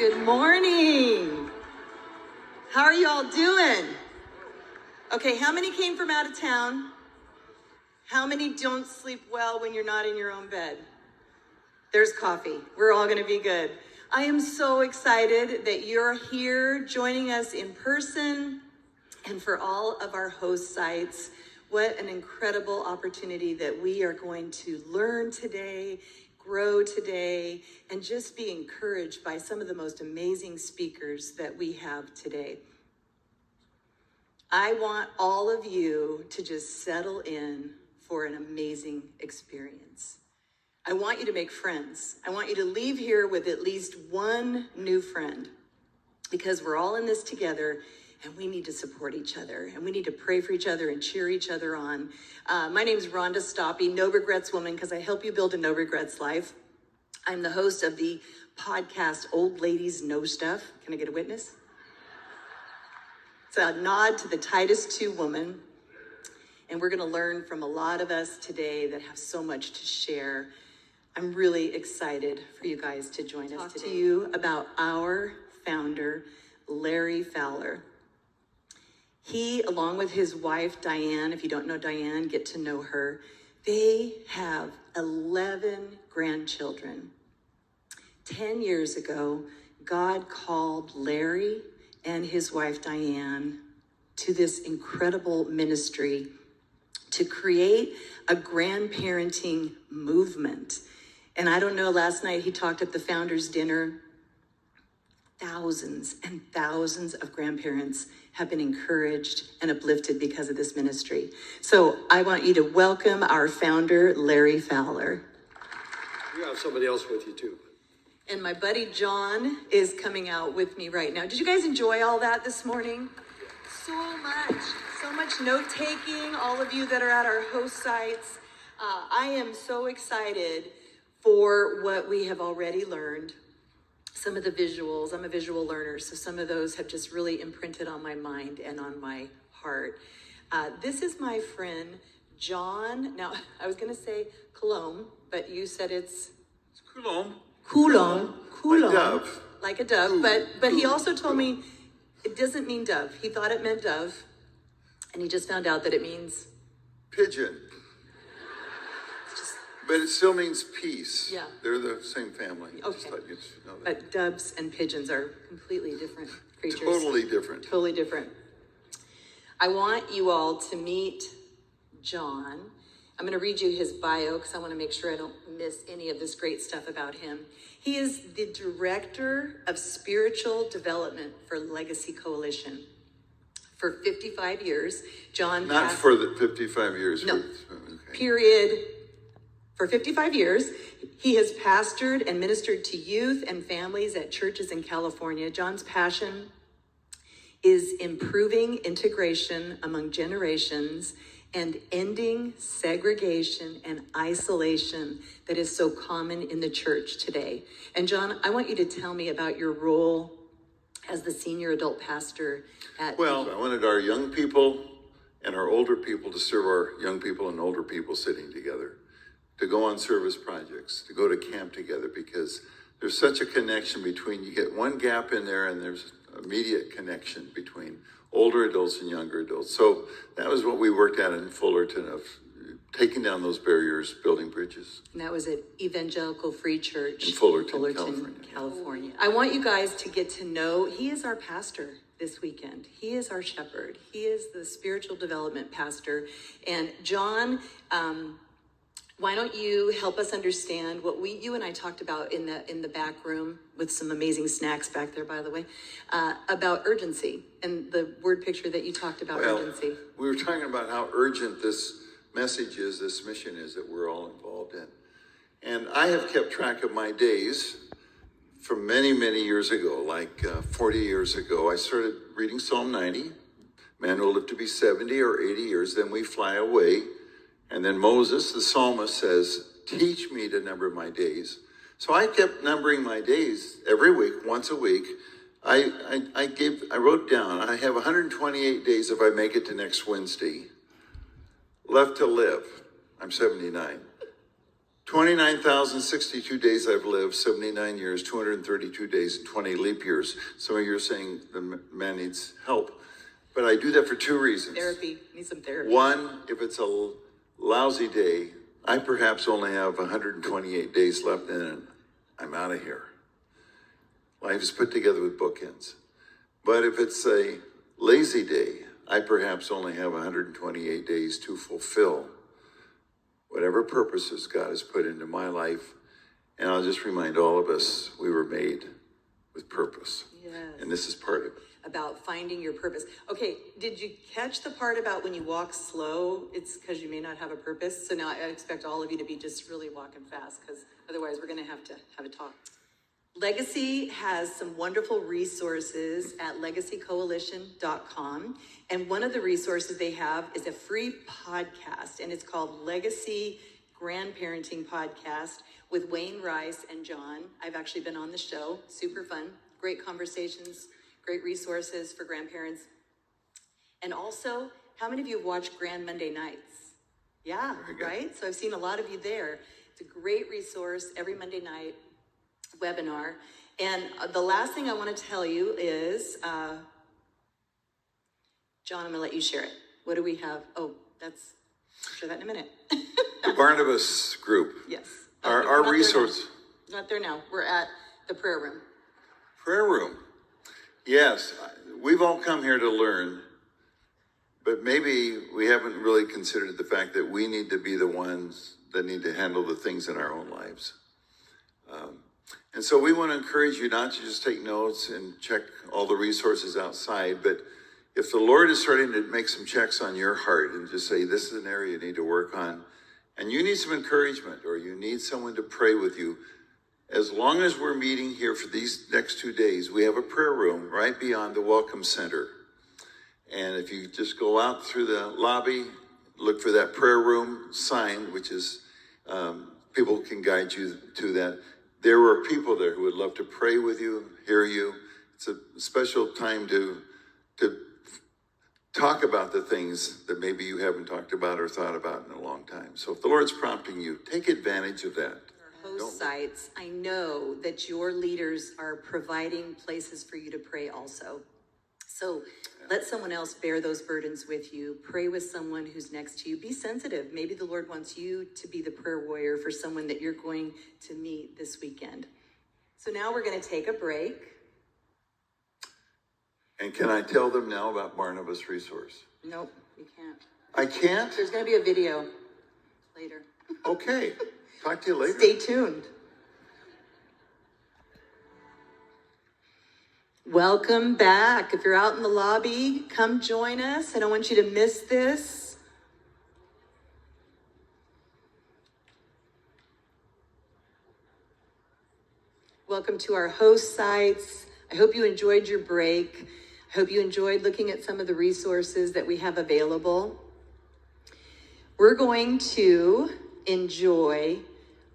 Good morning. How are you all doing? Okay, how many came from out of town? How many don't sleep well when you're not in your own bed? There's coffee. We're all going to be good. I am so excited that you're here joining us in person, and for all of our host sites. What an incredible opportunity that we are going to learn today, grow today, and just be encouraged by some of the most amazing speakers that we have today. I want all of you to just settle in for an amazing experience. I want you to make friends. I want you to leave here with at least one new friend, because we're all in this together and we need to support each other and we need to pray for each other and cheer each other on. My name is Rhonda Stoppe, No Regrets Woman, because I help you build a no regrets life. I'm the host of the podcast Old Ladies Know Stuff. Can I get a witness? It's a nod to the Titus 2 woman. And we're going to learn from a lot of us today that have so much to share. I'm really excited for you guys to join us today. To you about our founder, Larry Fowler. He, along with his wife, Diane, if you don't know Diane, get to know her. They have 11 grandchildren. 10 years ago, God called Larry and his wife, Diane, to this incredible ministry to create a grandparenting movement. And I don't know, last night he talked at the founders dinner. Thousands and thousands of grandparents have been encouraged and uplifted because of this ministry. So I want you to welcome our founder, Larry Fowler. You have somebody else with you too. And my buddy John is coming out with me right now. Did you guys enjoy all that this morning? So much note-taking, all of you that are at our host sites. I am so excited for what we have already learned. Some of the visuals, I'm a visual learner, so some of those have just really imprinted on my mind and on my heart. This is my friend, John. Now, I was gonna say Coulomb, but you said it's Coulomb. Coulomb. Like dove. Like a dove, but he also told me it doesn't mean dove. He thought it meant dove, and he just found out that it means pigeon. But it still means peace. Yeah. They're the same family. Okay. Just thought you'd know that. But doves and pigeons are completely different creatures. Totally different. Totally different. I want you all to meet John. I'm going to read you his bio because I want to make sure I don't miss any of this great stuff about him. He is the Director of Spiritual Development for Legacy Coalition. For 55 years, John... Not for the 55 years. No. Okay. Period. For 55 years, he has pastored and ministered to youth and families at churches in California. John's passion is improving integration among generations and ending segregation and isolation that is so common in the church today. And John, I want you to tell me about your role as the senior adult pastor at... Well, I wanted our young people and our older people to serve our young people and older people sitting together, to go on service projects, to go to camp together, because there's such a connection between, you get one gap in there and there's immediate connection between older adults and younger adults. So that was what we worked at in Fullerton, of taking down those barriers, building bridges. And that was at Evangelical Free Church in Fullerton, California. I want you guys to get to know, he is our pastor this weekend. He is our shepherd. He is the spiritual development pastor. And John, why don't you help us understand what you and I talked about in the back room, with some amazing snacks back there, by the way, about urgency and the word picture that you talked about, urgency. We were talking about how urgent this message is, this mission is that we're all involved in. And I have kept track of my days from many, many years ago, like 40 years ago. I started reading Psalm 90. Man will live to be 70 or 80 years, then we fly away. And then Moses, the psalmist, says, teach me to number my days. So I kept numbering my days every week, once a week. I wrote down, I have 128 days if I make it to next Wednesday left to live. I'm 79. 29,062 days I've lived, 79 years, 232 days, and 20 leap years. Some of you are saying the man needs help. But I do that for two reasons. Therapy. Need some therapy. One, if it's a lousy day, I perhaps only have 128 days left in it. I'm out of here. Life is put together with bookends. But if it's a lazy day, I perhaps only have 128 days to fulfill whatever purposes God has put into my life. And I'll just remind all of us, we were made with purpose. Yes. And this is part of it. About finding your purpose. Okay, did you catch the part about when you walk slow, it's because you may not have a purpose? So now I expect all of you to be just really walking fast, because otherwise we're going to have a talk. Legacy has some wonderful resources at legacycoalition.com. And one of the resources they have is a free podcast, and it's called Legacy Grandparenting Podcast with Wayne Rice and John. I've actually been on the show. Super fun. Great conversations, great resources for grandparents. And also, how many of you have watched Grand Monday Nights? Yeah, right? So I've seen a lot of you there. It's a great resource every Monday night webinar. And the last thing I want to tell you is, John, I'm going to let you share it. What do we have? Oh, I'll share that in a minute. The Barnabas group. Yes. Our resource. Not there now. We're at the prayer room. Prayer room. Yes, we've all come here to learn, but maybe we haven't really considered the fact that we need to be the ones that need to handle the things in our own lives. And so we want to encourage you not to just take notes and check all the resources outside, but if the Lord is starting to make some checks on your heart and just say, this is an area you need to work on, and you need some encouragement or you need someone to pray with you, as long as we're meeting here for these next 2 days, we have a prayer room right beyond the Welcome Center. And if you just go out through the lobby, look for that prayer room sign, which is, people can guide you to that. There were people there who would love to pray with you, hear you. It's a special time to talk about the things that maybe you haven't talked about or thought about in a long time. So if the Lord's prompting you, take advantage of that. Host sites, I know that your leaders are providing places for you to pray also. So let someone else bear those burdens with you. Pray with someone who's next to you. Be sensitive. Maybe the Lord wants you to be the prayer warrior for someone that you're going to meet this weekend. So now we're going to take a break. And can I tell them now about Barnabas Resource? Nope, you can't. I can't? There's going to be a video later. Okay. Talk to you later. Stay tuned. Welcome back. If you're out in the lobby, come join us. I don't want you to miss this. Welcome to our host sites. I hope you enjoyed your break. I hope you enjoyed looking at some of the resources that we have available. We're going to enjoy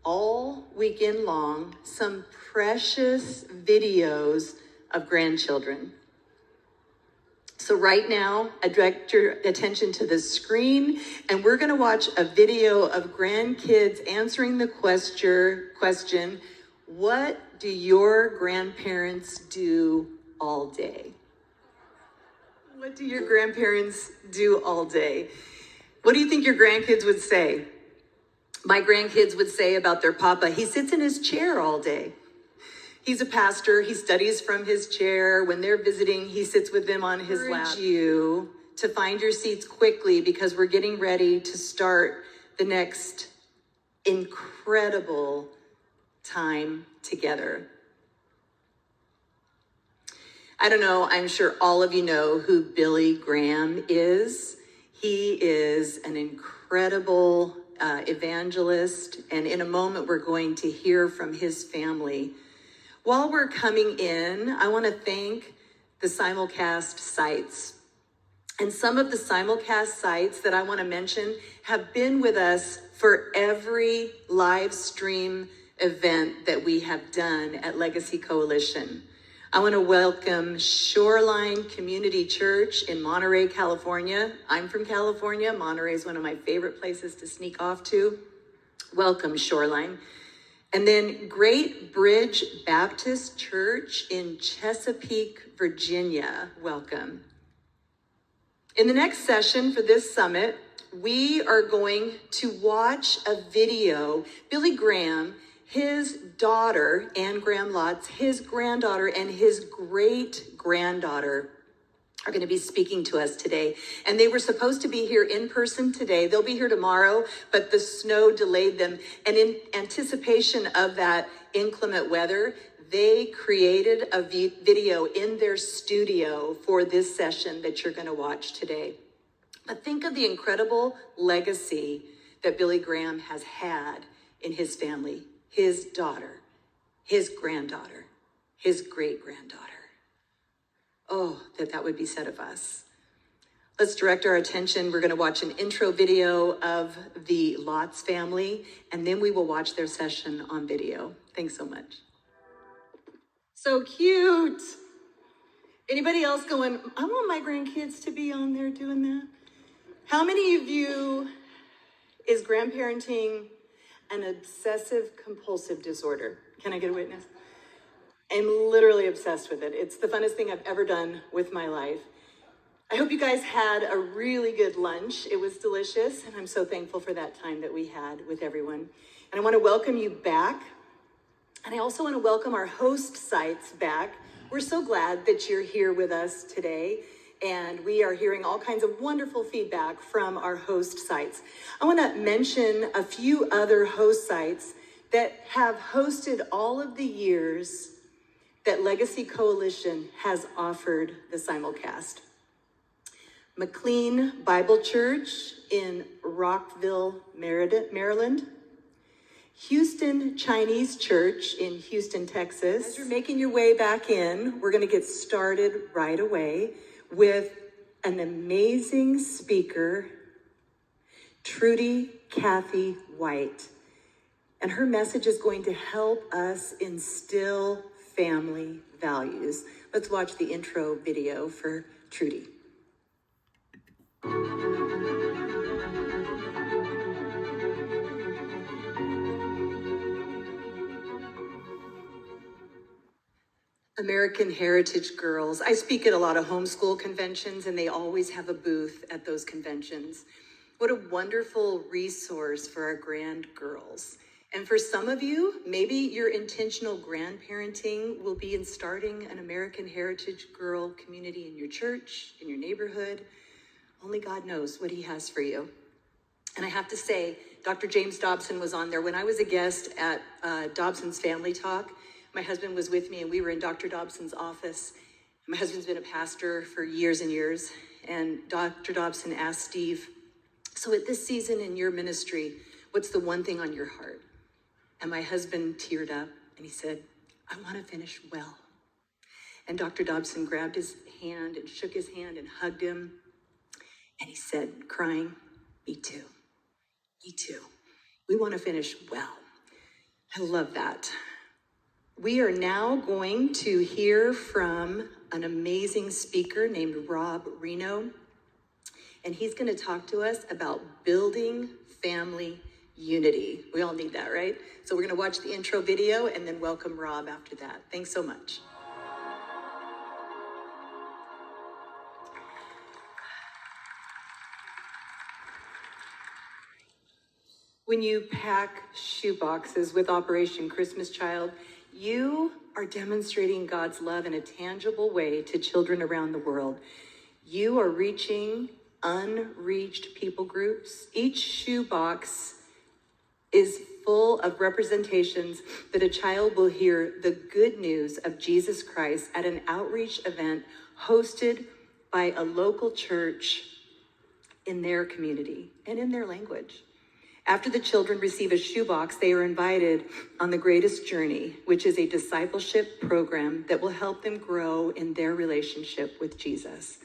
all weekend long some precious videos of grandchildren. So right now, I direct your attention to the screen, and we're going to watch a video of grandkids answering the question, what do your grandparents do all day? What do your grandparents do all day? What do you think your grandkids would say? My grandkids would say about their papa, he sits in his chair all day. He's a pastor. He studies from his chair. When they're visiting, he sits with them on his lap. I encourage you to find your seats quickly because we're getting ready to start the next incredible time together. I don't know, I'm sure all of you know who Billy Graham is. He is an incredible evangelist, and in a moment we're going to hear from his family. While we're coming in, I want to thank the simulcast sites. And some of the simulcast sites that I want to mention have been with us for every live stream event that we have done at Legacy Coalition. I want to welcome Shoreline Community Church in Monterey, California. I'm from California. Monterey is one of my favorite places to sneak off to. Welcome, Shoreline. And then Great Bridge Baptist Church in Chesapeake, Virginia. Welcome. In the next session for this summit, we are going to watch a video. Billy Graham, his daughter, Anne Graham Lotz, his granddaughter, and his great-granddaughter are going to be speaking to us today. And they were supposed to be here in person today. They'll be here tomorrow, but the snow delayed them. And in anticipation of that inclement weather, they created a video in their studio for this session that you're going to watch today. But think of the incredible legacy that Billy Graham has had in his family, his daughter, his granddaughter, his great-granddaughter. Oh, that would be said of us. Let's direct our attention. We're going to watch an intro video of the Lotz family, and then we will watch their session on video. Thanks so much. So cute. Anybody else going, I want my grandkids to be on there doing that? How many of you is grandparenting an obsessive compulsive disorder? Can I get a witness? I'm literally obsessed with it. It's the funnest thing I've ever done with my life. I hope you guys had a really good lunch. It was delicious, and I'm so thankful for that time that we had with everyone. And I want to welcome you back. And I also want to welcome our host sites back. We're so glad that you're here with us today, and we are hearing all kinds of wonderful feedback from our host sites. I want to mention a few other host sites that have hosted all of the years that Legacy Coalition has offered the simulcast. McLean Bible Church in Rockville, Maryland. Houston Chinese Church in Houston, Texas. As you're making your way back in, we're going to get started right away with an amazing speaker, Trudy Kathy White. And her message is going to help us instill family values. Let's watch the intro video for Trudy. American Heritage Girls. I speak at a lot of homeschool conventions, and they always have a booth at those conventions. What a wonderful resource for our grand girls. And for some of you, maybe your intentional grandparenting will be in starting an American Heritage Girl community in your church, in your neighborhood. Only God knows what he has for you. And I have to say, Dr. James Dobson was on there. When I was a guest at Dobson's Family Talk, my husband was with me, and we were in Dr. Dobson's office. My husband's been a pastor for years and years. And Dr. Dobson asked Steve, so at this season in your ministry, what's the one thing on your heart? And my husband teared up, and he said, I want to finish well. And Dr. Dobson grabbed his hand and shook his hand and hugged him. And he said, crying, me too. Me too. We want to finish well. I love that. We are now going to hear from an amazing speaker named Rob Reno. And he's going to talk to us about building family unity. We all need that, right? So we're going to watch the intro video and then welcome Rob after that. Thanks so much. When you pack shoe boxes with Operation Christmas Child, you are demonstrating God's love in a tangible way to children around the world. You are reaching unreached people groups. Each shoe box is full of representations that a child will hear the good news of Jesus Christ at an outreach event hosted by a local church in their community and in their language. After the children receive a shoebox, they are invited on the greatest journey, which is a discipleship program that will help them grow in their relationship with Jesus.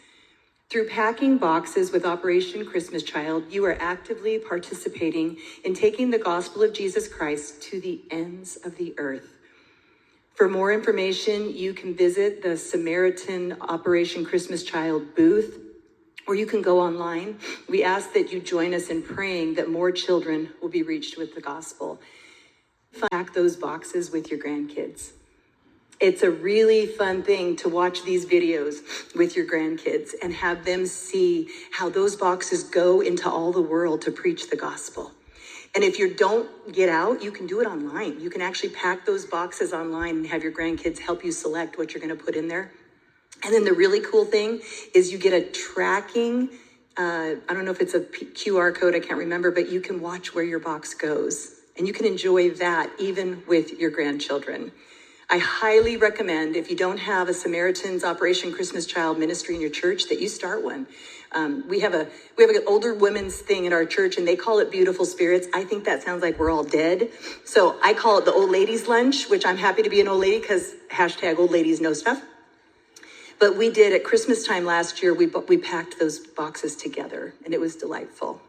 Through packing boxes with Operation Christmas Child, you are actively participating in taking the gospel of Jesus Christ to the ends of the earth. For more information, you can visit the Samaritan Operation Christmas Child booth or you can go online. We ask that you join us in praying that more children will be reached with the gospel. Pack those boxes with your grandkids. It's a really fun thing to watch these videos with your grandkids and have them see how those boxes go into all the world to preach the gospel. And if you don't get out, you can do it online. You can actually pack those boxes online and have your grandkids help you select what you're going to put in there. And then the really cool thing is you get a tracking, I don't know if it's a QR code, I can't remember, but you can watch where your box goes. And you can enjoy that even with your grandchildren. I highly recommend, if you don't have a Samaritan's Operation Christmas Child ministry in your church, that you start one. We have an older women's thing in our church, and they call it Beautiful Spirits. I think that sounds like we're all dead. So I call it the Old Ladies Lunch, which I'm happy to be an old lady because hashtag old ladies know stuff. But we did at Christmas time last year, we packed those boxes together, and it was delightful.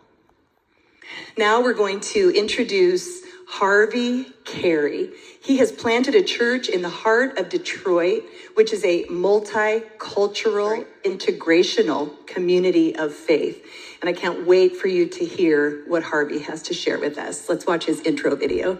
Now we're going to introduce Harvey Carey. He has planted a church in the heart of Detroit, which is a multicultural, integrational community of faith. And I can't wait for you to hear what Harvey has to share with us. Let's watch his intro video.